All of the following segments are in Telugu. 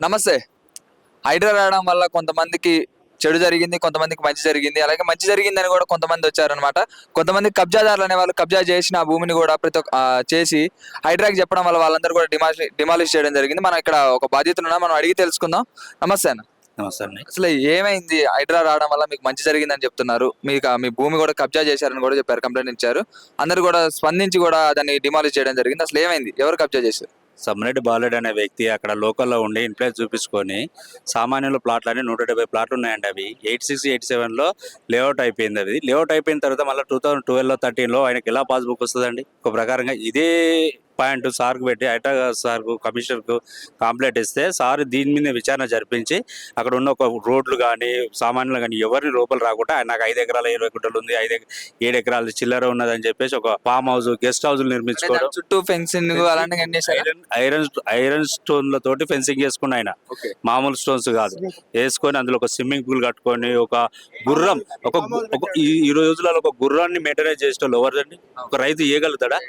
నమస్తే. హైడ్రా రావడం వల్ల కొంతమందికి చెడు జరిగింది, కొంతమందికి మంచి జరిగింది. అలాగే మంచి జరిగిందని కూడా కొంతమంది వచ్చారనమాట. కొంతమంది కబ్జాదారులు అనే వాళ్ళు కబ్జా చేసిన ఆ భూమిని కూడా చేసి హైడ్రాకి చెప్పడం వల్ల వాళ్ళందరూ కూడా డిమాలిష్ చేయడం జరిగింది. మనం ఇక్కడ ఒక బాధ్యతలు ఉన్నా, మనం అడిగి తెలుసుకుందాం. నమస్తే అన్న. నమస్తే అండి. అసలు ఏమైంది? హైడ్రా రావడం వల్ల మీకు మంచి జరిగిందని చెప్తున్నారు, మీకు మీ భూమి కూడా కబ్జా చేశారని కూడా చెప్పారు, కంప్లైంట్ ఇచ్చారు. అందరు కూడా స్పందించి కూడా దాన్ని డిమాలిష్ చేయడం జరిగింది. అసలు ఏమైంది? ఎవరు కబ్జా చేశారు? సమ్మిరెడ్డి బాలుడు అనే వ్యక్తి అక్కడ లోకల్లో ఉండి ఇన్ఫ్లుయెన్స్ చూపించుకొని సామాన్యుల ప్లాట్లు 170 ప్లాట్లు ఉన్నాయండి. అవి 86, 87లో లేఅవుట్ అయిపోయింది. అది లేఅవుట్ అయిపోయిన తర్వాత మళ్ళీ 2012లో 13లో ఆయనకి ఎలా పాస్బుక్ వస్తుందండి? ఒక ప్రకారంగా ఇదే పాయింట్ సార్కు పెట్టి హైడ్రా సార్కు కమిషనర్కు కంప్లైంట్ ఇస్తే సార్ దీని మీద విచారణ జరిపించి అక్కడ ఉన్న ఒక రోడ్లు కానీ సామాన్యులు కానీ ఎవరిని లోపల రాకుండా నాకు 5 ఎకరాల 20 గుంటలు ఉంది, 7 ఎకరాల చిల్లర ఉన్నదని చెప్పేసి ఒక ఫామ్ హౌస్, గెస్ట్ హౌస్ నిర్మించుకోవడం, చుట్టూ ఫెన్సింగ్ ఐరన్ స్టోన్ల తోటి ఫెన్సింగ్ చేసుకుని ఆయన మామూలు స్టోన్స్ కాదు వేసుకొని అందులో ఒక స్విమ్మింగ్ పూల్ కట్టుకొని ఒక గుర్రం ఈ రోజులలో ఒక గుర్రాన్ని మెయింటైన్ చేసేటోళ్ళు ఎవరిదండి? ఒక రైతు ఇవ్వగలుగుతాడా?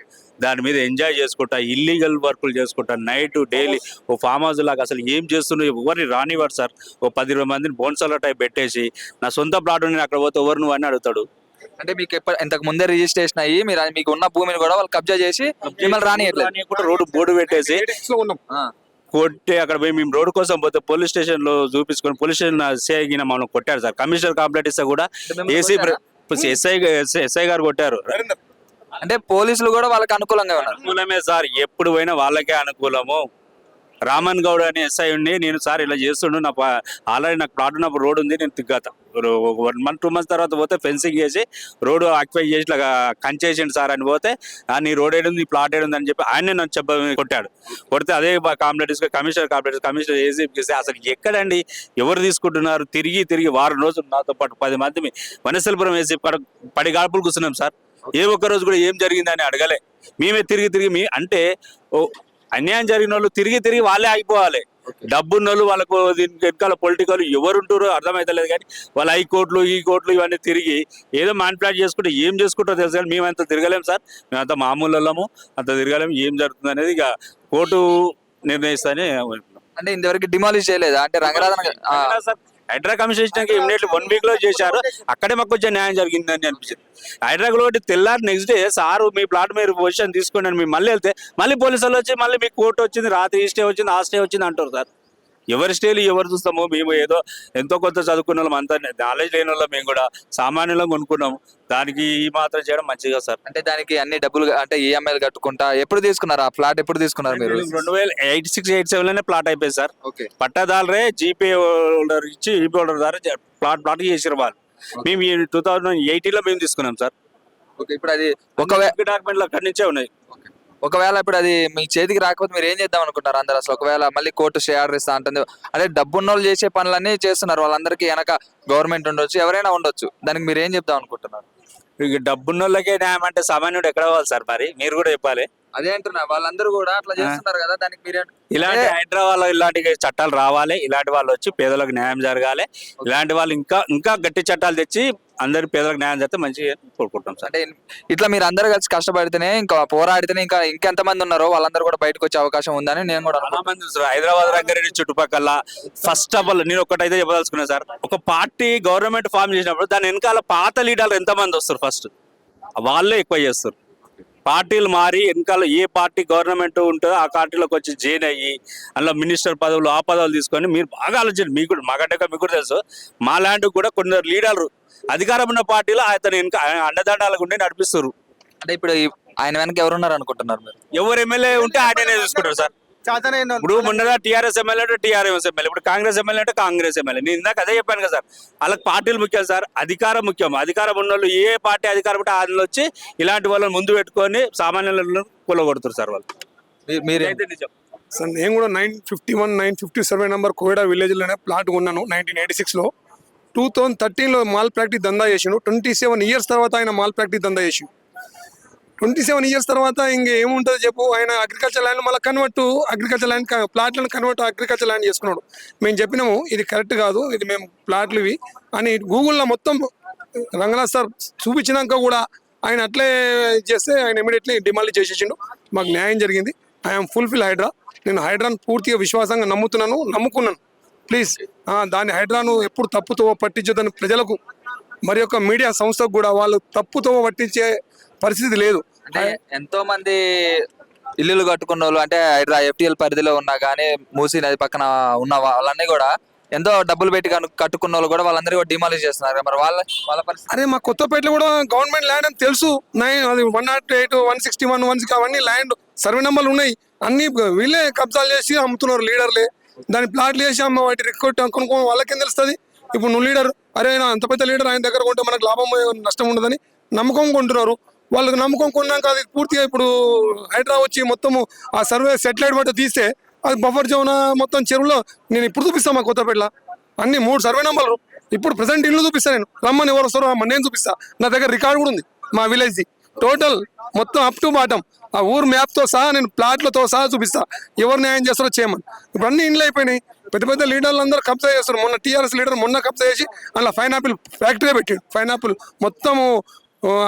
దాని మీద ఎంజాయ్ చేసుకుంటా ఇల్లీగల్ వర్కులు చేసుకుంటా నైట్ డైలీ ఓ ఫామ్ హౌస్ లాగా అసలు ఏం చేస్తున్నావు? ఎవరిని రానివాడు సార్. ఓ 10-20 మందిని బోన్సాల టైప్ పెట్టేసి నా సొంత ప్లాట్ నేను అక్కడ పోతే ఎవరు నువ్వు అని అడుగుతాడు. అంటే మీకు ఇంతకు ముందే రిజిస్ట్రేషన్ అయ్యి మీరు మీకు ఉన్న భూమిని కూడా వాళ్ళు కబ్జా చేసి మిమ్మల్ని రానియట్లేదు, రోడ్డు బోర్డు పెట్టేసి కొట్టి అక్కడ పోయి మేము రోడ్డు కోసం పోతే పోలీస్ స్టేషన్ లో చూపించుకొని పోలీస్ స్టేషన్ సేగిన మనం కొట్టారు సార్. కమిషనర్ కంప్లైంట్ ఇస్తే కూడా ఎస్ఐ గారు కొట్టారు. అంటే పోలీసులు కూడా వాళ్ళకి అనుకూలంగా ఉన్నారు. అనుకూలమే సార్, ఎప్పుడు పోయినా వాళ్ళకే అనుకూలము. రామన్ గౌడ్ అని ఎస్ఐ ఉండి నేను సార్ ఇలా చేస్తుండు, నా ఆల్రెడీ నాకు ప్లాట్ ఉన్నప్పుడు రోడ్ ఉంది, నేను గత 1 month 2 months తర్వాత పోతే ఫెన్సింగ్ చేసి రోడ్ ఆక్యుపై చేసి ఇట్లా కంచేసిండు సార్ అని పోతే నీ రోడ్ ఏడుంది, ఈ ప్లాట్ ఏడుంది అని చెప్పి ఆయన నన్ను కొట్టాడు. కొడితే అదే కంప్లైంట్ తీసుకొని కమిషనర్ ఏసీపీకి అసలు ఎక్కడండి ఎవరు తీసుకుంటున్నారు? తిరిగి వారం రోజులు నాతో పాటు 10 మంది వనస్థలిపురం ఏసీపీ కాడ 10 గాడుపులు కూర్చున్నాం సార్. ఏ ఒక్క రోజు కూడా ఏం జరిగిందని అడగలే. మేమే తిరిగి అంటే అన్యాయం జరిగిన వాళ్ళు తిరిగి వాళ్ళే ఆగిపోవాలి. డబ్బున్న వాళ్ళు వాళ్ళకు దీనికి వెనకాల పొలిటికల్ ఎవరు ఉంటారో అర్థమవుతలేదు. కానీ వాళ్ళ హైకోర్టులు ఈ కోర్టులు ఇవన్నీ తిరిగి ఏదో మ్యానిపులేట్ చేసుకుంటే ఏం చేసుకుంటారో తెలుసు. కానీ మేమంతా తిరగలేము సార్, మేమంతా మామూలు వాళ్ళము, అంత తిరగలేము. ఏం జరుగుతుంది అనేది ఇక కోర్టు నిర్ణయిస్తానే. అంటే ఇంతవరకు డిమాలిష్ చేయలేదా? అంటే రంగనాథన్ సార్ హైడ్రా కమిషన్ ఇచ్చినాక ఇమీడియట్లీ 1 week లో చేశారు. అక్కడే మాకు కొంచెం న్యాయం జరిగిందని అనిపించింది. హైడ్రాలో తెల్లారి నెక్స్ట్ డే సారు మీ ప్లాట్ మీరు పొజిషన్ తీసుకోండి అని మేము మళ్ళీ వెళ్తే మళ్ళీ పోలీసు వాళ్ళు వచ్చి మళ్ళీ మీకు కోర్టు వచ్చింది, రాత్రి ఈ స్టే వచ్చింది, ఆ స్టే వచ్చింది అంటారు సార్. ఎవరి స్టేలు ఎవరు చూస్తాము? మేము ఏదో ఎంతో కొంత చదువుకున్న వాళ్ళం, అంతా నాలెడ్జ్ లేని వాళ్ళం, మేము కూడా సామాన్యులం కొనుక్కున్నాము. దానికి ఈ మాత్రం చేయడం మంచిగా సార్. అంటే దానికి అన్ని డబ్బులు అంటే ఈఎంఐలు కట్టుకుంటా ఎప్పుడు తీసుకున్నారు? ఆ ఫ్లాట్ ఎప్పుడు తీసుకున్నారు మీరు? 2086, 87లోనే ప్లాట్ అయిపోయింది సార్. పట్టాదారులే జీపే హోల్డర్ ఇచ్చి జీపే హోల్డర్ ద్వారా ప్లాట్ చేసారు వాళ్ళు. మేము 2080లో మేము తీసుకున్నాం సార్. ఇప్పుడు అది డాక్యుమెంట్లు అక్కడి నుంచే ఉన్నాయి. ఒకవేళ ఇప్పుడు అది మీ చేతికి రాకపోతే మీరు ఏం చేద్దాం అనుకుంటారు అందరు? అసలు ఒకవేళ మళ్ళీ కోర్టు స్టే ఆర్డర్ ఇస్తా అంటుంది. అంటే డబ్బున్న వాళ్ళు చేసే పనులన్నీ చేస్తున్నారు, వాళ్ళందరికీ వెనక గవర్నమెంట్ ఉండొచ్చు, ఎవరైనా ఉండొచ్చు. దానికి మీరు ఏం చెప్దాం అనుకుంటున్నారు? ఇక డబ్బున్న వాళ్ళకే న్యాయం అంటే సామాన్యుడు ఎక్కడ పోవాలి సార్? మరి మీరు కూడా చెప్పాలి. అదే అంటున్నా, వాళ్ళందరూ కూడా అట్లా చేస్తున్నారు కదా, దానికి మీరు ఇలాంటి హైదరాబాద్ ఇలాంటి చట్టాలు రావాలి, ఇలాంటి వాళ్ళు వచ్చి పేదలకు న్యాయం జరగాలి. ఇలాంటి వాళ్ళు ఇంకా గట్టి చట్టాలు తెచ్చి అందరి పేదలకు న్యాయం చేస్తే మంచిగా కోరుకుంటాం సార్. అంటే ఇట్లా మీరు అందరూ కలిసి కష్టపడితేనే, ఇంకా పోరాడితేనే ఇంకా ఇంకెంతమంది ఉన్నారో వాళ్ళందరూ కూడా బయటకు వచ్చే అవకాశం ఉందని నేను కూడా. చాలా మంది హైదరాబాద్ రంగారెడ్డి చుట్టుపక్కల ఫస్ట్ ఆఫ్ ఆల్ నేను ఒక్కటైతే చెప్పదలుచుకున్నాను సార్. ఒక పార్టీ గవర్నమెంట్ ఫామ్ చేసినప్పుడు దాని వెనకాల పాత లీడర్లు ఎంతమంది వస్తారు? ఫస్ట్ వాళ్ళే ఎక్కువ చేస్తారు. పార్టీలు మారి వెనకాల ఏ పార్టీ గవర్నమెంట్ ఉంటుందో ఆ పార్టీలోకి వచ్చి జాయిన్ అయ్యి అందులో మినిస్టర్ పదవులు ఆ పదవులు తీసుకొని మీరు బాగా ఆలోచించండి. మీకు కూడా మాకంటే మీకు కూడా తెలుసు, మా ల్యాండ్ కూడా కొందరు లీడర్లు అధికారం ఉన్న పార్టీలో అతను అండదండాలకు ఉండి నడిపిస్తారు. అంటే ఇప్పుడు ఆయన వెనక ఎవరున్నారు అనుకుంటున్నారు మీరు? ఎవరు ఎమ్మెల్యే ఉంటే ఆయననే చూసుకుంటారు సార్. ఇప్పుడు మొన్న టీఆర్ఎస్ ఎమ్మెల్యే అంటే టీఆర్ఎస్ ఎమ్మెల్యే, ఇప్పుడు కాంగ్రెస్ ఎమ్మెల్యే అంటే కాంగ్రెస్ ఎమ్మెల్యే. నేను ఇందాక అదే చెప్పాను కదా సార్, వాళ్ళకి పార్టీలు ముఖ్యం సార్, అధికారం ముఖ్యం. అధికారం ఉన్న వాళ్ళు ఏ పార్టీ అధికారం ఉంటే అందులో వచ్చి ఇలాంటి వాళ్ళని ముందు పెట్టుకొని సామాన్యులను కూలగొడుతారు సార్ వాళ్ళు. మీరైతే నిజం సార్. నేను కూడా 951, 957 నెంబర్ కోయడా విలేజ్లోనే ప్లాట్ కొన్నాను 1986లో. 2013లో మాల్ ప్రాక్టీస్ దందా చేసిండు. 27 years తర్వాత ఆయన మాల్ ప్రాక్టీస్ దందా చేసిండు. 27 years తర్వాత ఇంక ఏముంటుంది చెప్పు? ఆయన అగ్రికల్చర్ ల్యాండ్ మళ్ళీ అగ్రికల్చర్ ల్యాండ్ ప్లాట్లను అగ్రికల్చర్ ల్యాండ్ చేసుకున్నాడు. మేము చెప్పినాము ఇది కరెక్ట్ కాదు, ఇది మేము ప్లాట్లు ఇవి అని గూగుల్లో మొత్తం రంగనాథ్ సార్ చూపించినాక కూడా ఆయన అట్లే చేస్తే ఆయన ఇమీడియట్లీ డిమాలిష్ చేసేసిండు. మాకు న్యాయం జరిగింది. I'm fulfil Hydraa. నేను హైడ్రాను పూర్తిగా విశ్వాసంగా నమ్ముకున్నాను. ప్లీజ్ దాని హైడ్రాను ఎప్పుడు తప్పుతో పట్టించొద్దని ప్రజలకు మరి యొక్క మీడియా సంస్థకు కూడా వాళ్ళు తప్పుతో పట్టించే పరిస్థితి లేదు. అంటే ఎంతో మంది ఇల్లులు కట్టుకున్న వాళ్ళు అంటే హైడ్రా FTL పరిధిలో ఉన్నా కానీ మూసీ నది పక్కన ఉన్న వాళ్ళన్నీ కూడా ఎంతో డబ్బులు పెట్టి కట్టుకున్న వాళ్ళు కూడా వాళ్ళందరూ కూడా డిమాలిష్ చేస్తున్నారు. మరి వాళ్ళ పరిస్థితి అరే మా కొత్తపేటలో కూడా గవర్నమెంట్ ల్యాండ్ అని తెలుసు. అది 108, 161, 160 అవన్నీ ల్యాండ్ సర్వే నెంబర్లు ఉన్నాయి. అన్ని వీళ్ళే కబ్జాలు చేసి అమ్ముతున్నారు లీడర్లే. దాని ప్లాట్లు చేసి అమ్మ వాటి రికార్డ్ కొనుక్కో వాళ్ళకేం తెలుస్తుంది. ఇప్పుడు నువ్వు లీడర్, అరే నా అంత పెద్ద లీడర్ ఆయన దగ్గర కొంటే మనకు లాభం నష్టం ఉండదని నమ్మకం కొంటున్నారు. వాళ్ళకి నమ్మకం కొన్నాక అది పూర్తిగా ఇప్పుడు హైడ్రా వచ్చి మొత్తము ఆ సర్వే సెటిలైట్ బట్టి తీస్తే అది బఫర్ జోన్ మొత్తం చెరువులో నేను ఇప్పుడు చూపిస్తాను. మా కొత్తపేటలో అన్ని 3 సర్వే నెంబర్లు ఇప్పుడు ప్రజెంట్ ఇల్లు చూపిస్తాను. నేను రమ్మని ఎవరు వస్తారో రమ్మని నేను చూపిస్తా. నా దగ్గర రికార్డు కూడా ఉంది మా విలేజ్ది టోటల్ మొత్తం అప్ టు బాటం ఆ ఊరు మ్యాప్తో సహా నేను ప్లాట్లతో సహా చూపిస్తా. ఎవరు న్యాయం చేస్తారో చేయమని. ఇప్పుడు అన్ని ఇండ్లు అయిపోయినాయి. పెద్ద పెద్ద లీడర్లు అందరూ కబ్జా చేస్తారు. మొన్న TRS లీడర్ కబ్జా చేసి అలా పైనాపిల్ ఫ్యాక్టరీ పెట్టాడు. పైనాపిల్ మొత్తము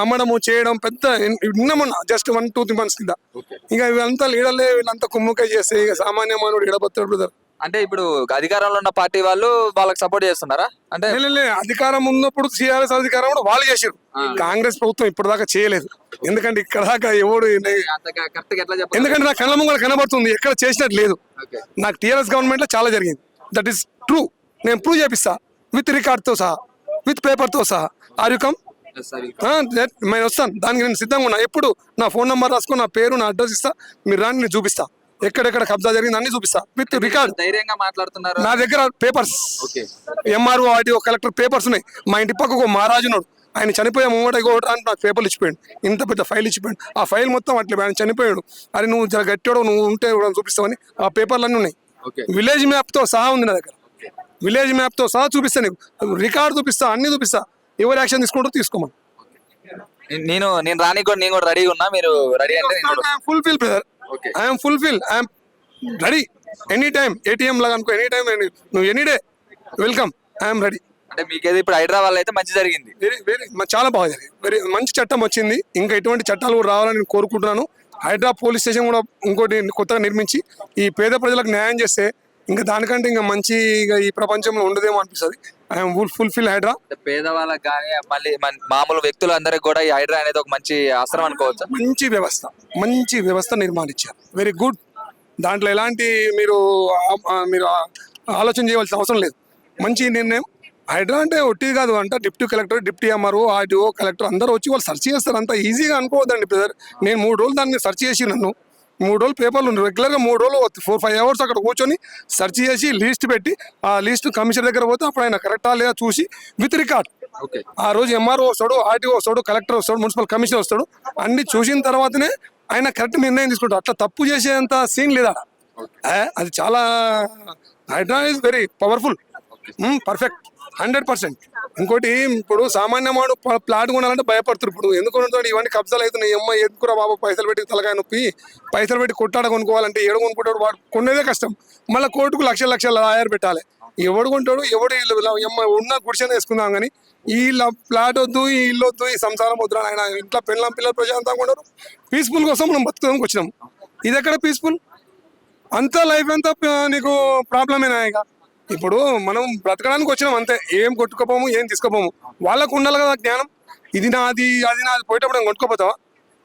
అమ్మడము చేయడం పెద్ద విన్నామన్నా జస్ట్ 1-2 months కింద. ఇక వీళ్ళంతా లీడర్లే వీళ్ళంతా కుమ్ముకాయ చేస్తే ఇక సామాన్య మానవుడు ఎడబొత్తాడు బ్రదర్. అంటే ఇప్పుడు అధికారంలో ఉన్న పార్టీ వాళ్ళు వాళ్ళకి సపోర్ట్ చేస్తున్నారా? అంటే అధికారం ఉన్నప్పుడు CRS అధికారం కూడా వాళ్ళు చేసారు. కాంగ్రెస్ ప్రభుత్వం ఇప్పటిదాకా చేయలేదు. ఎందుకంటే ఇక్కడ దాకా ఎవడు ఎందుకంటే నా కళ్ళ ముంగడ కనబడుతుంది ఎక్కడ చేసినట్టు లేదు. నాకు TRS గవర్నమెంట్ లో చాలా జరిగింది. That is true. నేను ప్రూవ్ చేపిస్తా విత్ రికార్డ్ తో సహా విత్ పేపర్ తో సహా. Are you come? నేను వస్తాను. దానికి నేను సిద్ధంగా ఉన్నా. ఎప్పుడు నా ఫోన్ నెంబర్ రాసుకొని నా పేరు నా అడ్రస్ ఇస్తా. మీరు రాని నేను చూపిస్తా. ఎక్కడెక్కడ కబ్జా జరిగింది అన్ని చూపిస్తా విత్ రికార్డ్. ధైర్యంగా మాట్లాడుతున్నారు. నా దగ్గర papers MRO RTO collector papers ఉన్నాయి. మా ఇంటి పక్కకు మహారాజు ఉన్నాడు. ఆయన చనిపోయే ముంగట అని నాకు పేపర్లు ఇచ్చిపోయాడు. ఇంత పెద్ద ఫైల్ ఇచ్చిపోయాడు. ఆ ఫైల్ మొత్తం అట్లే ఆయన చనిపోయాడు. అరే నువ్వు జర గట్టివాడు నువ్వు ఉంటే చూపిస్తావని ఆ పేపర్లు అన్నీ ఉన్నాయి. విలేజ్ మ్యాప్ తో సహా ఉంది నా దగ్గర. విలేజ్ మ్యాప్ తో సహా చూపిస్తా. నీకు రికార్డు చూపిస్తా అన్ని చూపిస్తా. ఎవరు యాక్షన్ తీసుకుంటారో తీసుకోమని. నేను రానికి కూడా నేను కూడా రెడీగా ఉన్నా. మీరు రెడీ అంటే fulfil brother. I'm fulfil. I'm ready any time. ATM లాగా అనుకో ఎనీ టైమ్. నువ్వు any day welcome. I'm ready. అంటే మీకు ఇప్పుడు హైదరాబాద్ అయితే మంచి జరిగింది. వెరీ చాలా బాగా జరిగింది. వెరీ మంచి చట్టం వచ్చింది. ఇంకా ఇటువంటి చట్టాలు కూడా రావాలని నేను కోరుకుంటున్నాను. హైడ్రా పోలీస్ స్టేషన్ కూడా ఇంకోటి కొత్తగా నిర్మించి ఈ పేద ప్రజలకు న్యాయం చేస్తే ఇంకా దానికంటే ఇంకా మంచి ఈ ప్రపంచంలో ఉండదేమో అనిపిస్తుంది. I'm fulfil Hydraa. పేదవాళ్ళకి కానీ మళ్ళీ మామూలు వ్యక్తులందరికీ కూడా ఈ హైడ్రా అనేది ఒక మంచి ఆశ్రమం అనుకోవచ్చు. మంచి వ్యవస్థ నిర్మాణించారు. Very good. దాంట్లో ఎలాంటి మీరు ఆలోచన చేయవలసిన అవసరం లేదు. మంచి నిర్ణయం. హైడ్రా అంటే ఒట్టిది కాదు అంట. Deputy collector, deputy MRO, RTO collector అందరూ వచ్చి వాళ్ళు సెర్చ్ చేస్తారు. అంత ఈజీగా అనుకోవద్దండి బ్రదర్. నేను 3 రోజులు దాన్ని సెర్చ్ చేసి 3 రోజులు పేపర్లు రెగ్యులర్గా 3 రోజులు 4-5 hours అక్కడ కూర్చొని సెర్చ్ చేసి లిస్ట్ పెట్టి ఆ లిస్ట్ కమిషనర్ దగ్గర పోతే అప్పుడు ఆయన కరెక్టా లేదా చూసి విత్ రికార్డ్ ఆ రోజు MRO వస్తాడు, RTO వస్తాడు, కలెక్టర్ వస్తాడు, మున్సిపల్ కమిషనర్ వస్తాడు. అన్ని చూసిన తర్వాతనే ఆయన కరెక్ట్ నిర్ణయం తీసుకుంటాడు. అట్లా తప్పు చేసేంత సీన్ లేదా. అది చాలా Hydraa is very powerful. Perfect 100%. ఇంకోటి ఇప్పుడు సామాన్య వాడు ప్లాట్ కొనాలంటే భయపడుతున్నారు. ఇప్పుడు ఎందుకు ఇవన్నీ కబ్జాలు అవుతున్నాయి. ఎందుకురా బాబా పైసలు పెట్టి తలకాయ నొప్పి పైసలు పెట్టి కొట్టాడ కొనుక్కోవాలంటే ఏడు కొనుక్కుంటాడు. వాడు కొనేదే కష్టం. మళ్ళీ కోర్టుకు లక్షల ఆయారు పెట్టాలి. ఎవడు కొంటాడు? ఎవడు ఉన్న గుడిసెన వేసుకుందాం కానీ ఈ ప్లాట్ వద్దు, ఈ ఇల్లు వద్దు, ఈ సంసారం వద్దు. ఆయన ఇంట్లో పిల్లలు ప్రశాంతంగా ఉండరు. పీస్ఫుల్ కోసం మనం బతుకుదానికి వచ్చినాం. ఇది ఎక్కడ పీస్ఫుల్? అంతా లైఫ్ అంతా నీకు ప్రాబ్లమేనా? ఇక ఇప్పుడు మనం బ్రతకడానికి వచ్చినాం అంతే. ఏం కొట్టుకోపోము, ఏం తీసుకోపోము. వాళ్ళకు ఉండాలి కదా జ్ఞానం. ఇది నాది అది నాది పోయేటప్పుడు కొట్టుకోపోతావా?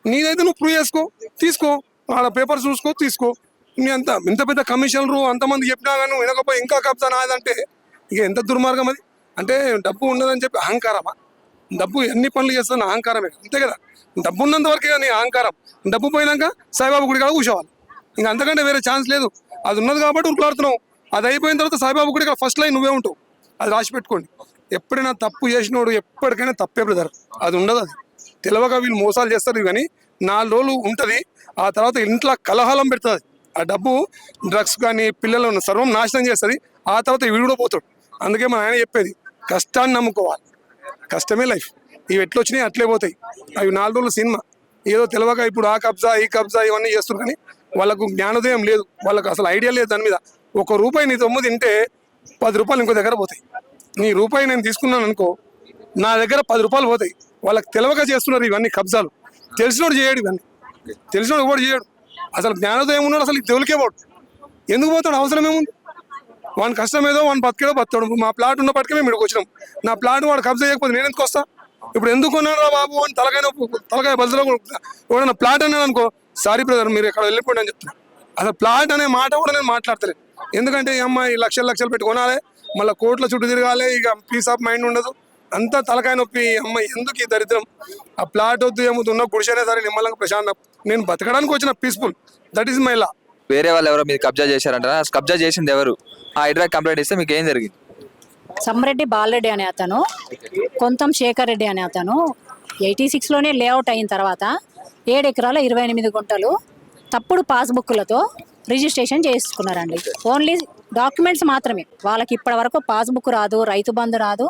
నీదైతే నువ్వు ప్రూవ్ చేసుకో, తీసుకో. వాళ్ళ పేపర్స్ చూసుకో, తీసుకో. నీ ఇంత పెద్ద కమిషనరు అంతమంది చెప్పినా కానీ నువ్వు వినకపోయి ఇంకా కబ్జా నాదంటే ఇక ఎంత దుర్మార్గం అది. అంటే డబ్బు ఉండదని చెప్పి అహంకారమా? డబ్బు ఎన్ని పనులు చేస్తున్న అహంకారమే అంతే కదా. డబ్బు ఉన్నంత వరకే నీ అహంకారం. డబ్బు పోయినాక సాయిబాబు గుడి కాడ కూర్చోవాలి. ఇంకా అంతకంటే వేరే ఛాన్స్ లేదు. అది ఉన్నది కాబట్టి ఉరుకులాడుతున్నావు. అది అయిపోయిన తర్వాత సాయిబాబు గుడి కాడ ఫస్ట్ లైన్ నువ్వే ఉంటావు. అది రాసి పెట్టుకోండి. ఎప్పుడైనా తప్పు చేసినోడు ఎప్పటికైనా తప్పే బ్రదర్. అది ఉండదు. అది తెలియక వీళ్ళు మోసాలు చేస్తారు కానీ 4 రోజులు ఉంటుంది. ఆ తర్వాత ఇంట్లో కలహాలం పెడుతుంది. ఆ డబ్బు డ్రగ్స్ కానీ పిల్లలను సర్వం నాశనం చేస్తుంది. ఆ తర్వాత వీడు కూడా పోతాడు. అందుకే మా ఆయన చెప్పేది కష్టాన్ని నమ్ముకోవాలి. కష్టమే లైఫ్. ఇవి ఎట్లా వచ్చినాయి అట్లే పోతాయి. అవి 4 రోజులు సినిమా. ఏదో తెలియక ఇప్పుడు ఆ కబ్జా ఈ కబ్జా ఇవన్నీ చేస్తారు కానీ వాళ్ళకు జ్ఞానోదయం లేదు. వాళ్ళకు అసలు ఐడియా లేదు దాని మీద. ₹1 నీ సొమ్ము తింటే ₹10 ఇంకో దగ్గర పోతాయి. నీ రూపాయి నేను తీసుకున్నాను అనుకో, నా దగ్గర ₹10 పోతాయి. వాళ్ళకి తెలియక చేస్తున్నారు ఇవన్నీ కబ్జాలు. తెలిసినోడు చేయడు. ఇవన్నీ తెలిసినోడు ఎవడు చేయడు. అసలు జ్ఞానోదయం ఉన్నాడు, అసలు దేవుడికే పోడు. ఎందుకు పోతాడు? అవసరం ఏముంది? వాని కష్టం ఏదో వాని బతికేదో బతాడు. మా ప్లాట్ ఉన్నప్పటికీ మేము ఇక్కడికి వచ్చినాం. నా ప్లాట్ వాడు కబ్జా చేయకపోతే నేను ఎందుకు వస్తా? ఇప్పుడు ఎందుకు కొన్నాడు రా బాబు అని తలకాయ బస్సులో ఎవడన్నా ప్లాట్ అన్నాడు అనుకో, సారీ బ్రదర్ మీరు ఎక్కడ వెళ్ళిపోండి అని చెప్తున్నా. అసలు ప్లాట్ అనే మాట కూడా నేను మాట్లాడతలేదు. ఎందుకంటే ఈ అమ్మాయి లక్షలు పెట్టి కొనాలి, మళ్ళీ కోట్ల చుట్టూ తిరగాలి, ఇక పీస్ ఆఫ్ మైండ్ ఉండదు, అంతా తలకాయ నొప్పి. అమ్మాయి ఎందుకు ఈ దరిద్రం? ఆ ప్లాట్ వద్దు ఏమవుతుంది, ఉన్న గుడిసైనా సరే నిమ్మలంగా ప్రశాంతం నేను బతకడానికి వచ్చిన peaceful. That is my law. వేరే వాళ్ళు ఎవరో మీరు కబ్జా చేశారంటారా? కబ్జా చేసింది ఎవరు? ఆ హైడ్రా కంప్లైంట్ ఇస్తే మీకు ఏం జరిగింది? సమ్రెడ్డి బాలరెడ్డి అనే అతను, కొంతం శేఖర్ రెడ్డి అనే అతను 86లోనే లేఅవుట్ అయిన తర్వాత 7 ఎకరాల 28 గుంటలు తప్పుడు పాస్బుక్లతో రిజిస్ట్రేషన్ చేసుకున్నారండి. ఓన్లీ డాక్యుమెంట్స్ మాత్రమే. వాళ్ళకి ఇప్పటి వరకు పాస్బుక్ రాదు, రైతు బంధు రాదు.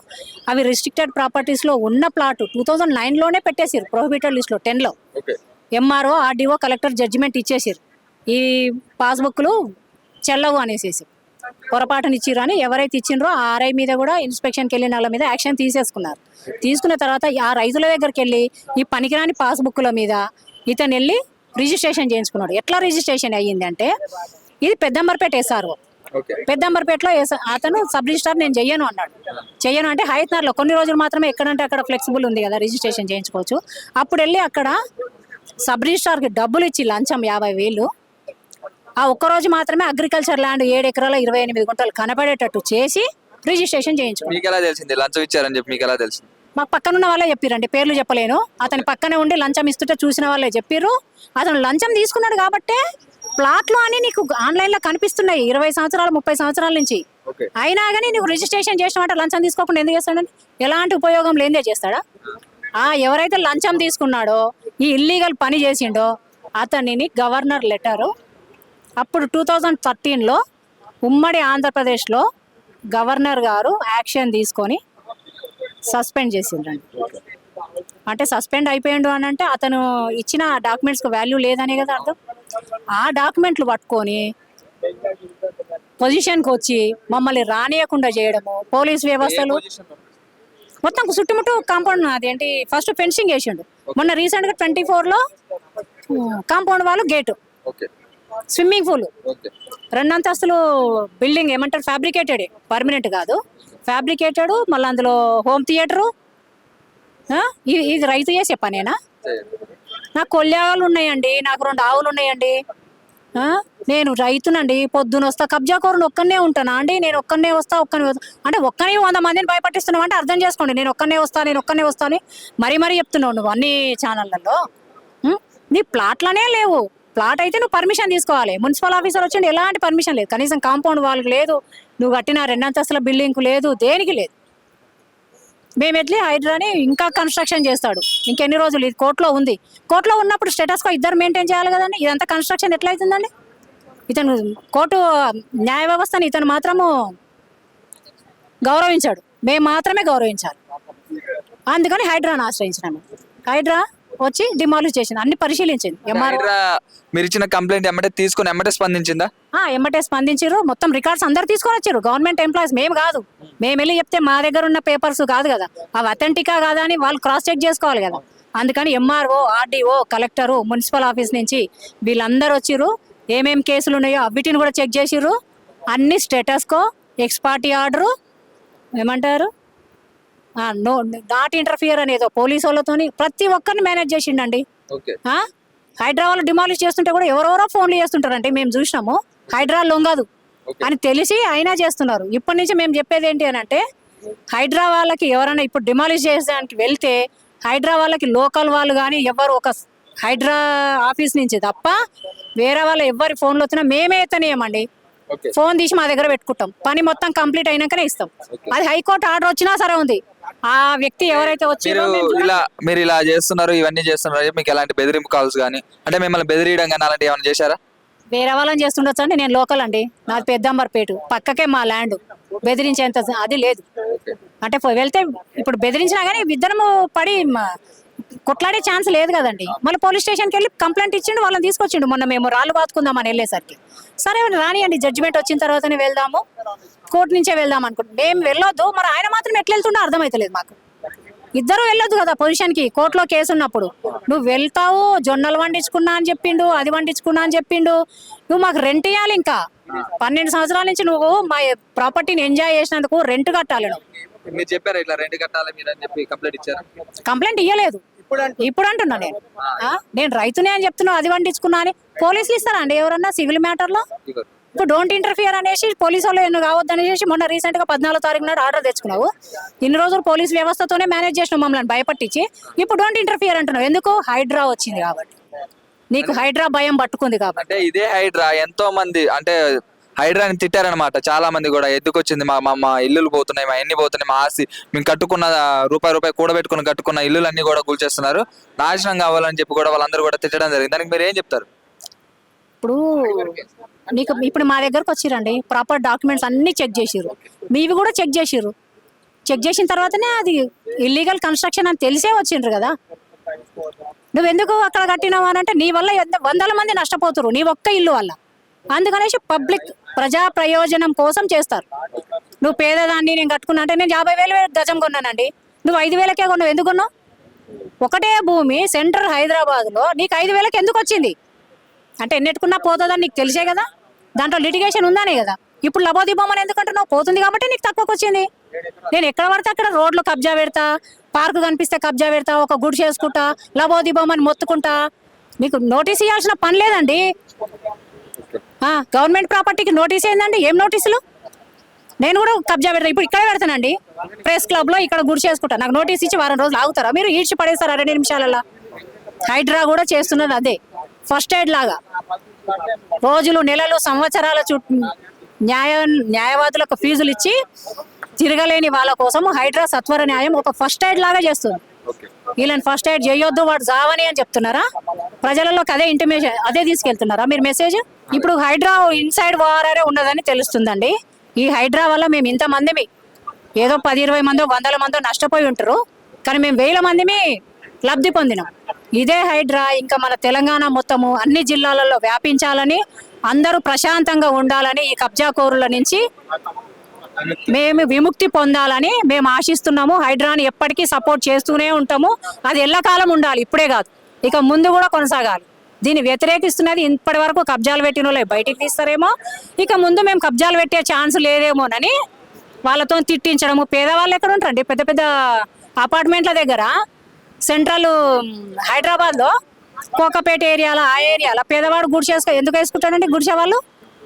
అవి రిస్ట్రిక్టెడ్ ప్రాపర్టీస్లో ఉన్న ప్లాట్ 2009లోనే పెట్టేసారు ప్రొహిబిటెడ్ లిస్ట్లో 10లో. ఎంఆర్ఓ, ఆర్డీఓ, కలెక్టర్ జడ్జిమెంట్ ఇచ్చేసారు ఈ పాస్బుక్లు చెల్లవు అనేసేసి. పొరపాటుని ఇచ్చిర్రు అని ఎవరైతే ఇచ్చిండ్రో ఆ ఆర్ఐ మీద కూడా ఇన్స్పెక్షన్కి వెళ్ళిన వాళ్ళ మీద యాక్షన్ తీసేసుకున్నారు. తీసుకున్న తర్వాత ఆ రైతుల దగ్గరికి వెళ్ళి ఈ పనికిరాని పాస్బుక్ల మీద ఇతను వెళ్ళి రిజిస్ట్రేషన్ చేయించుకున్నాడు. ఎట్లా రిజిస్ట్రేషన్ అయ్యింది అంటే, ఇది పెద్దంబర్పేట ఎస్ఆర్ఓ. పెద్దంబర్పేటలో అతను సబ్ రిజిస్టార్ నేను చెయ్యను అన్నాడు. చెయ్యను అంటే హైత్నార్లో కొన్ని రోజులు మాత్రమే ఎక్కడంటే అక్కడ ఫ్లెక్సిబుల్ ఉంది కదా, రిజిస్ట్రేషన్ చేయించుకోవచ్చు. అప్పుడు వెళ్ళి అక్కడ సబ్ రిజిస్టార్కి డబ్బులు ఇచ్చి లంచం 50,000, ఆ ఒక్కరోజు మాత్రమే అగ్రికల్చర్ ల్యాండ్ 7 ఎకరాల 28 గుంటలు కనబడేటట్టు చేసి రిజిస్ట్రేషన్ చేయించుకున్నాడు. మీకు ఎలా తెలిసింది లంచం ఇచ్చారని చెప్పి? మీకు ఎలా తెలిసింది? మాకు పక్కనున్న వాళ్ళే చెప్పిరండి, పేర్లు చెప్పలేను. అతని పక్కనే ఉండి లంచం ఇస్తుంటే చూసిన వాళ్ళే చెప్పిర్రు. అతను లంచం తీసుకున్నాడు కాబట్టే ప్లాట్లు అని నీకు ఆన్లైన్లో కనిపిస్తున్నాయి 20 సంవత్సరాలు 30 సంవత్సరాల నుంచి. అయినా కానీ నీకు రిజిస్ట్రేషన్ చేసినమాట లంచం తీసుకోకుండా ఎందుకు చేస్తాడని? ఎలాంటి ఉపయోగం లేనిదే చేస్తాడా? ఎవరైతే లంచం తీసుకున్నాడో, ఈ ఇల్లీగల్ పని చేసిండో అతనిని గవర్నర్ లెటరు అప్పుడు 2013లో ఉమ్మడి ఆంధ్రప్రదేశ్లో గవర్నర్ గారు యాక్షన్ తీసుకొని సస్పెండ్ చేసిండ్రండి. అంటే సస్పెండ్ అయిపోయిండు అని అంటే అతను ఇచ్చిన డాక్యుమెంట్స్కి వాల్యూ లేదనే కదా అర్థం. ఆ డాక్యుమెంట్లు పట్టుకొని పొజిషన్కి వచ్చి మమ్మల్ని రానియకుండా చేయడము, పోలీస్ వ్యవస్థలు మొత్తం చుట్టుముట్టు కాంపౌండ్ అదేంటి ఫస్ట్ ఫెన్సింగ్ వేసిండు. మొన్న రీసెంట్గా 24లో కాంపౌండ్ వాళ్ళు గేటు, స్విమ్మింగ్ పూల్, 2 అంతస్తులు బిల్డింగ్ ఏమంటారు ఫ్యాబ్రికేటెడ్, పర్మనెంట్ కాదు ఫ్యాబ్రికేటెడ్. మళ్ళీ అందులో హోమ్ థియేటరు. ఇది రైతు చేసే పనేనా? నాకు కొల్యాలు ఉన్నాయండి, నాకు 2 ఆవులు ఉన్నాయండి, నేను రైతునండి. పొద్దున వస్తా కబ్జాకోరుని ఒక్కనే ఉంటానా అండి? నేను ఒక్కనే వస్తా అంటే ఒక్కనే 100 మందిని భయపట్టిస్తున్నావు అంటే అర్థం చేసుకోండి. నేను ఒక్కనే వస్తా అని మరీ చెప్తున్నావు నువ్వు అన్ని ఛానళ్ళల్లో. నీ ప్లాట్లనే లేవు. ప్లాట్ అయితే నువ్వు పర్మిషన్ తీసుకోవాలి. మున్సిపల్ ఆఫీసర్ వచ్చిండి, ఎలాంటి పర్మిషన్ లేదు. కనీసం కాంపౌండ్ వాళ్ళకి లేదు, నువ్వు కట్టిన 2 అంతస్తుల బిల్డింగ్కు లేదు, దేనికి లేదు. మేము ఎట్లీ హైడ్రాని ఇంకా కన్స్ట్రక్షన్ చేస్తాడు. ఇంకెన్ని రోజులు? ఇది కోర్టులో ఉంది. కోర్టులో ఉన్నప్పుడు స్టేటస్కో ఇద్దరు మెయింటైన్ చేయాలి కదండి. ఇదంతా కన్స్ట్రక్షన్ ఎట్లయితుందండి? ఇతను కోర్టు న్యాయ వ్యవస్థని ఇతను మాత్రము గౌరవించాడు, మేము మాత్రమే గౌరవించాలి. అందుకని హైడ్రాని ఆశ్రయించినాము. హైడ్రా వచ్చి డిమాలిష్ చేసింది, అన్ని పరిశీలించింది. మీరు ఇచ్చిన కంప్లైంట్ ఎమ్మటే తీసుకొని ఎమ్మటే స్పందించిందా? ఎమ్మటే స్పందించారు. మొత్తం రికార్డ్స్ అందరు తీసుకొని వచ్చారు. గవర్నమెంట్ ఎంప్లాయీస్ మేము కాదు. మేము వెళ్ళి చెప్తే మా దగ్గర ఉన్న పేపర్స్ కాదు కదా, అవి అథెంటికా కాదా అని వాళ్ళు క్రాస్ చెక్ చేసుకోవాలి కదా. అందుకని MRO, RDO, collector, municipal office నుంచి వీళ్ళందరూ వచ్చిర్రు. ఏమేం కేసులు ఉన్నాయో వీటిని కూడా చెక్ చేసిర్రు. అన్ని స్టేటస్కో, ఎక్స్పార్టీ ఆర్డరు, ఏమంటారు నాట్ ఇంటర్ఫియర్ అనేదో పోలీసు వాళ్ళతోని ప్రతి ఒక్కరిని మేనేజ్ చేసిండండి. హైడ్రా వాళ్ళు డిమాలిష్ చేస్తుంటే కూడా ఎవరెవరో ఫోన్లు చేస్తుంటారంటే మేము చూసినాము. హైడ్రా లొంగదు అని తెలిసి అయినా చేస్తున్నారు. ఇప్పటి నుంచి మేము చెప్పేది ఏంటి అని అంటే, హైడ్రా వాళ్ళకి ఎవరైనా ఇప్పుడు డిమాలిష్ చేసేదానికి వెళ్తే హైడ్రా వాళ్ళకి లోకల్ వాళ్ళు కానీ ఎవరు ఒక హైడ్రా ఆఫీస్ నుంచి తప్ప వేరే వాళ్ళు ఎవరి ఫోన్లు వచ్చినా మేమే ఎత్తనేయమండి. ఫోన్ తీసి మా దగ్గర పెట్టుకుంటాం. పని మొత్తం కంప్లీట్ అయినాకనే ఇస్తాం. అది హైకోర్టు ఆర్డర్ వచ్చినా సరే ఉంది. ఆ వ్యక్తి ఎవరైతే వచ్చారో మీరు ఇలా చేస్తున్నారు, ఇవన్నీ చేస్తున్నారు, మీకు ఎలాంటి బెదిరింపు కాల్స్ కానీ అంటే మిమ్మల్ని బెదిరియడం కానీ అలాంటి ఏమైనా చేశారా? వేరే వాళ్ళని చేస్తుండొచ్చు అండి. నేను లోకల్ అండి, నాది పెద్దంబర్పేట, పక్కకే మా ల్యాండ్. బెదిరించేంత అది లేదు. అంటే వెళ్తే ఇప్పుడు బెదిరించినా కానీ ఇద్దరము పడి కొట్లాడే ఛాన్స్ లేదు కదండి. మళ్ళీ పోలీస్ స్టేషన్కి వెళ్ళి కంప్లైంట్ ఇచ్చిండు, వాళ్ళని తీసుకొచ్చిండు. మొన్న మేము రాళ్ళు బాతుకుందామని వెళ్ళేసరికి సరే రానియండి, జడ్జిమెంట్ వచ్చిన తర్వాతనే వెళ్దాము, కోర్టు నుంచే వెళ్దాం అనుకుంటున్నాం. మేము వెళ్ళొద్దు, మరి ఆయన మాత్రం ఎట్లా వెళ్తుండో అర్థమవుతలేదు మాకు. ఇద్దరు వెళ్ళొద్దు కదా పొజిషన్కి, కోర్టులో కేసు ఉన్నప్పుడు. నువ్వు వెళ్తావు, జొన్నలు వండించుకున్నా అని చెప్పిండు, అది వండించుకున్నా అని చెప్పిండు. నువ్వు మాకు రెంట్ ఇవ్వాలి. ఇంకా 12 సంవత్సరాల నుంచి నువ్వు మా ప్రాపర్టీని ఎంజాయ్ చేసినందుకు రెంట్ కట్టాలి. నువ్వు మీరు చెప్పారా ఇట్లా రెంట్ కట్టాలి మీరు అని చెప్పి కంప్లైంట్ ఇచ్చారా? కంప్లైంట్ ఇవ్వలేదు. ఇప్పుడు అంటున్నా నేను రైతునే అని చెప్తున్నా, అది వండించుకున్నా అని. పోలీసులు ఇస్తారా అండి ఎవరన్నా సివిల్ మ్యాటర్లో? ఇప్పుడు డోంట్ ఇంటర్ఫియర్ అనేసి పోలీసు వాళ్ళు ఎన్ను కావద్దనేసి మొన్న రీసెంట్ గా 14వ తారీఖు నాడు ఆర్డర్ తెచ్చుకున్నావు. ఇన్ని రోజులు పోలీస్ వ్యవస్థతోనే మేనేజ్ చేసినావు మమ్మల్ని భయపట్టించి. ఇప్పుడు డోంట్ ఇంటర్ఫియర్ అంటున్నావు. ఎందుకు? హైడ్రా వచ్చింది కాబట్టి, నీకు హైడ్రా భయం పట్టుకుంది కాబట్టి. అంటే ఇదే హైడ్రా ఎంతో మంది అంటే హైడ్రాని తిట్టారనమాట చాలా మంది కూడా. ఎందుకు వచ్చింది, మా ఇల్లులు పోతున్నాయి, మా ఎన్ని పోతున్నాయి, మా ఆస్తి మేము కట్టుకున్న రూపాయి కూడబెట్టుకుని కట్టుకున్న ఇల్లులు అన్ని కూడా కూల్చేస్తున్నారు, నాశనం కావాలని చెప్పి కూడా వాళ్ళందరూ కూడా తిట్టడం జరిగింది. దానికి మీరు ఏం చెప్తారు? ఇప్పుడు మా దగ్గరకు వచ్చిరండి, ప్రాపర్ డాక్యుమెంట్స్ అన్ని చెక్ చేసిర్రు, మీవి కూడా చెక్ చేసిర్రు. చెక్ చేసిన తర్వాతనే అది ఇల్లీగల్ కన్స్ట్రక్షన్ అని తెలిసే వచ్చిండ్రు కదా. నువ్వెందుకు అక్కడ కట్టినావు అని అంటే నీ వల్ల వందల మంది నష్టపోతురు, నీ ఒక్క ఇల్లు వల్ల. అందుకనేసి పబ్లిక్ ప్రజా ప్రయోజనం కోసం చేస్తారు. నువ్వు పేదదాన్ని నేను కట్టుకున్నా అంటే నేను 50,000 గజం కొన్నానండి, నువ్వు 5,000కే కొన్నావు. ఎందుకు కొన్నావు? ఒకటే భూమి సెంటర్ హైదరాబాద్లో నీకు 5,000కి ఎందుకు వచ్చింది అంటే ఎన్నెట్టుకున్నా పోతుందని నీకు తెలిసే కదా. దాంట్లో లిటిగేషన్ ఉందానే కదా. ఇప్పుడు లబోదిబోమని ఎందుకంటున్నావు? పోతుంది కాబట్టి నీకు తక్కువకి వచ్చింది. నేను ఎక్కడ పడితే అక్కడ రోడ్లు కబ్జా పెడతా, పార్కు కనిపిస్తే కబ్జా పెడతా, ఒక గుడి చేసుకుంటా, లబోదిబోమని మొత్తుకుంటా. నీకు నోటీస్ ఇవ్వాల్సిన పని లేదండి. గవర్నమెంట్ ప్రాపర్టీకి నోటీస్ ఏందండి? ఏం నోటీసులు? నేను కూడా కబ్జా పెడతా, ఇప్పుడు ఇక్కడే పెడతానండి, ప్రెస్ క్లబ్ లో ఇక్కడ గుడి చేసుకుంటా. నాకు నోటీస్ ఇచ్చి వారం రోజులు ఆగుతారా? మీరు ఈడ్చి పడేస్తారా 2 నిమిషాలలో? హైడ్రా కూడా చేస్తున్నది అదే, ఫస్ట్ ఎయిడ్ లాగా. రోజులు, నెలలు, సంవత్సరాల చుట్టూ న్యాయవాదులకు ఫీజులు ఇచ్చి తిరగలేని వాళ్ళ కోసం హైడ్రా సత్వర న్యాయం ఒక ఫస్ట్ ఎయిడ్ లాగా చేస్తుంది. వీళ్ళని ఫస్ట్ ఎయిడ్ చేయొద్దు, వాడు జావని అని చెప్తున్నారా? ప్రజలలోకి అదే ఇంటిమేషన్, అదే తీసుకెళ్తున్నారా మీరు మెసేజ్? ఇప్పుడు హైడ్రా ఇన్సైడ్ వారే ఉన్నదని తెలుస్తుందండి. ఈ హైడ్రా వల్ల మేము ఇంతమందిమి, ఏదో 10-20 మందో 100 మందో నష్టపోయి ఉంటారు, కానీ మేము 1000 మందిమి లబ్ధి పొందినాం. ఇదే హైడ్రా ఇంకా మన తెలంగాణ మొత్తము అన్ని జిల్లాలలో వ్యాపించాలని, అందరూ ప్రశాంతంగా ఉండాలని, ఈ కబ్జాకోరుల నుంచి మేము విముక్తి పొందాలని మేము ఆశిస్తున్నాము. హైడ్రాని ఎప్పటికీ సపోర్ట్ చేస్తూనే ఉంటాము. అది ఎల్లకాలం ఉండాలి, ఇప్పుడే కాదు, ఇక ముందు కూడా కొనసాగాలి. దీన్ని వ్యతిరేకిస్తున్నది ఇప్పటి వరకు కబ్జాలు పెట్టిన వాళ్ళే బయటికి తీస్తారేమో, ఇక ముందు మేము కబ్జాలు పెట్టే ఛాన్స్ లేదేమోనని వాళ్ళతో తిట్టించడము. పేదవాళ్ళు ఎక్కడ ఉంటారండి? పెద్ద పెద్ద అపార్ట్మెంట్ల దగ్గర, సెంట్రల్ హైదరాబాద్లో కోకపేట ఏరియాలో, ఆ ఏరియాలో పేదవాడు గుడిసేసుకో ఎందుకు వేసుకుంటాడంటే గుడిసే వాళ్ళు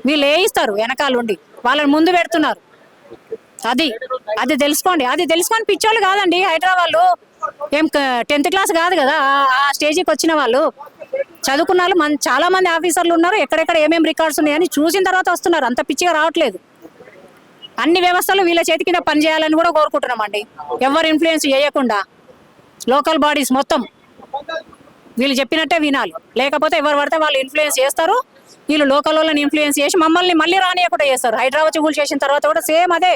వీళ్ళు వేయిస్తారు వెనకాల ఉండి, వాళ్ళని ముందు పెడుతున్నారు. అది తెలుసుకోండి. అది తెలుసుకొని పిచ్చోళ్ళు కాదండి హైదరాబాద్లో. ఏం 10th క్లాస్ కాదు కదా ఆ స్టేజ్కి వచ్చిన వాళ్ళు. చదువుకున్న వాళ్ళు చాలా మంది ఆఫీసర్లు ఉన్నారు, ఎక్కడెక్కడ ఏమేమి రికార్డ్స్ ఉన్నాయని చూసిన తర్వాత వస్తున్నారు. అంత పిచ్చిగా రావట్లేదు. అన్ని వ్యవస్థలు వీళ్ళ చేతి కింద పనిచేయాలని కూడా కోరుకుంటున్నామండి. ఎవరు ఇన్ఫ్లుయెన్స్ చేయకుండా లోకల్ బాడీస్ మొత్తం వీళ్ళు చెప్పినట్టే వినాలి. లేకపోతే ఎవరు పడితే వాళ్ళు ఇన్ఫ్లుయెన్స్ చేస్తారు. వీళ్ళు లోకల్ వాళ్ళని ఇన్ఫ్లుయెన్స్ చేసి మమ్మల్ని మళ్ళీ రానియకుండా చేస్తారు. హైడ్రా వచ్చి కూల్ చేసిన తర్వాత కూడా సేమ్ అదే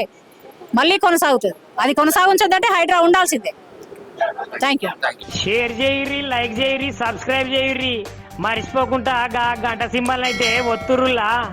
మళ్ళీ కొనసాగుతుంది. అది కొనసాగించదంటే హైడ్రా ఉండాల్సిందే. Thank you. షేర్ చేయరి, లైక్ చేయరి, సబ్స్క్రైబ్ చేయరి, మర్చిపోకుండా గంట సింబల్ అయితే ఒత్తురులా.